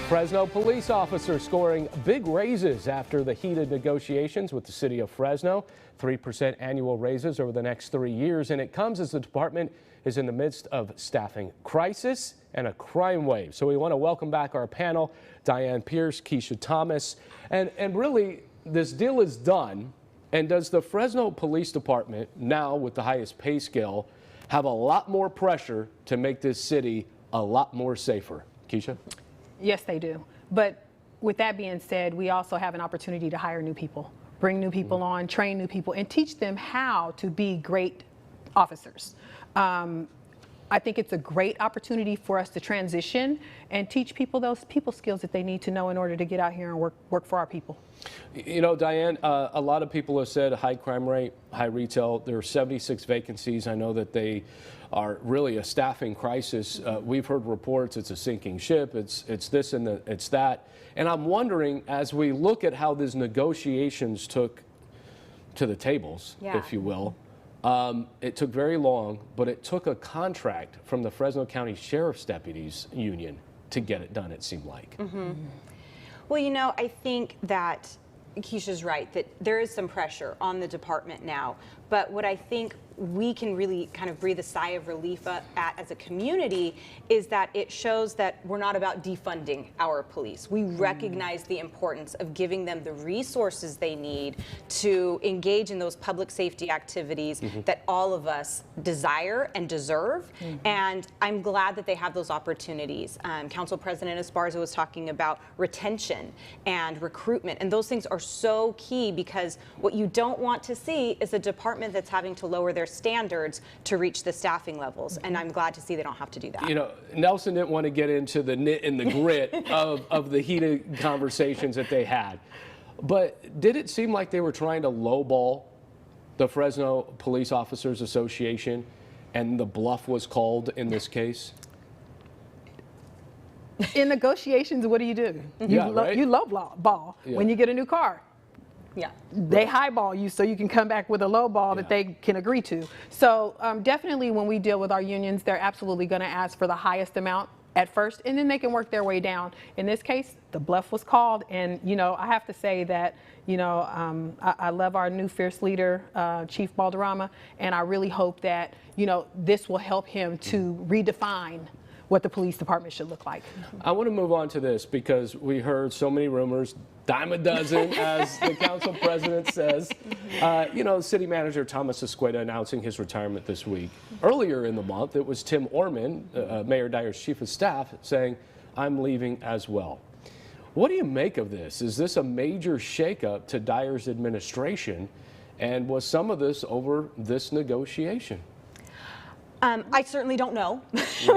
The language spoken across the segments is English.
Fresno police officers scoring big raises after the heated negotiations with the city of Fresno. 3% annual raises over the next 3 years, and it comes as the department is in the midst of staffing crisis and a crime wave. So we want to welcome back our panel, Diane Pierce, Keisha Thomas, and really this deal is done. And does the Fresno Police Department, now with the highest pay scale, have a lot more pressure to make this city a lot more safer? Keisha? Yes, they do. But with that being said, we also have an opportunity to hire new people, bring new people on, train new people, and teach them how to be great officers. I think it's a great opportunity for us to transition and teach people those people skills that they need to know in order to get out here and work for our people. You know, Diane, a lot of people have said high crime rate, high retail. There are 76 vacancies. I know that they are really a staffing crisis. We've heard reports it's a sinking ship. It's this and it's that. And I'm wondering, as we look at how these negotiations took to the tables, if you will, it took very long, but it took a contract from the Fresno County Sheriff's Deputies Union to get it done, it seemed like. Well, you know, I think that Keisha's right, that there is some pressure on the department now. But what I think we can really kind of breathe a sigh of relief at as a community is that it shows that we're not about defunding our police. We recognize the importance of giving them the resources they need to engage in those public safety activities that all of us desire and deserve. And I'm glad that they have those opportunities. Council President Esparza was talking about retention and recruitment, and those things are so key, because what you don't want to see is a department that's having to lower their standards to reach the staffing levels, and I'm glad to see they don't have to do that. You know, Nelson didn't want to get into the nit and the grit of the heated conversations that they had, but did it seem like they were trying to lowball the Fresno Police Officers Association, and the bluff was called in this case? In negotiations, what do? You lowball when you get a new car. They highball you so you can come back with a low ball that they can agree to. So definitely when we deal with our unions, they're absolutely going to ask for the highest amount at first, and then they can work their way down. In this case, the bluff was called, and you know, I have to say that, you know, I love our new fierce leader, Chief Balderrama, and I really hope that, you know, this will help him to redefine what the police department should look like. I want to move on to this because we heard so many rumors, dime a dozen, as the council president says. You know, city manager Thomas Esqueda announcing his retirement this week. Earlier in the month, it was Tim Orman, Mayor Dyer's chief of staff, saying, "I'm leaving as well." What do you make of this? Is this a major shakeup to Dyer's administration? And was some of this over this negotiation? I certainly don't know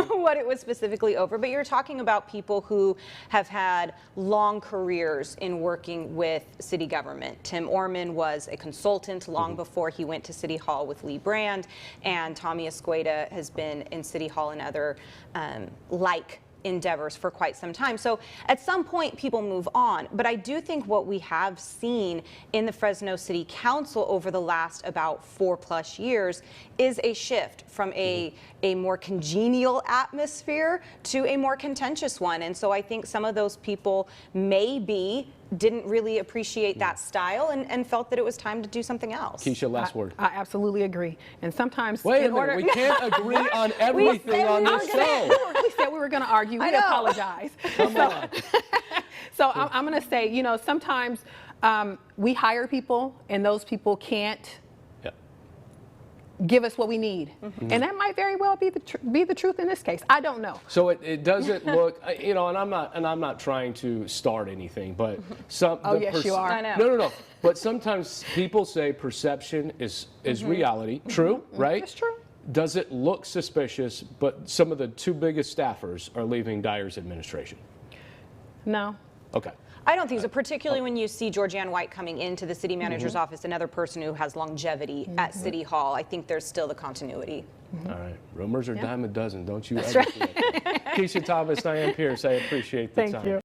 what it was specifically over, but you're talking about people who have had long careers in working with city government. Tim Orman was a consultant long before he went to City Hall with Lee Brand, and Tommy Esqueda has been in City Hall and other endeavors for quite some time. So at some point people move on, but I do think what we have seen in the Fresno City Council over the last about 4+ years is a shift from a more congenial atmosphere to a more contentious one. And so I think some of those people maybe didn't really appreciate that style and felt that it was time to do something else. Keisha, last word. I absolutely agree. And sometimes wait a minute, we can't agree on everything on this show. We said we were going to argue. We apologize. Come on. So I'm going to say, you know, sometimes we hire people and those people can't give us what we need, and that might very well be the truth in this case. I don't know. So it doesn't look, you know, and I'm not trying to start anything, but some. Oh yes, you are. I know. No. But sometimes people say perception is reality. True, right? It's true. Does it look suspicious? But some of the two biggest staffers are leaving Dyer's administration. No. Okay. I don't think so, particularly when you see Georgianne White coming into the city manager's office, another person who has longevity at City Hall. I think there's still the continuity. All right. Rumors are dime a dozen. Don't you ever forget. Keisha Thomas, Diane Pierce, I appreciate the time. Thank you.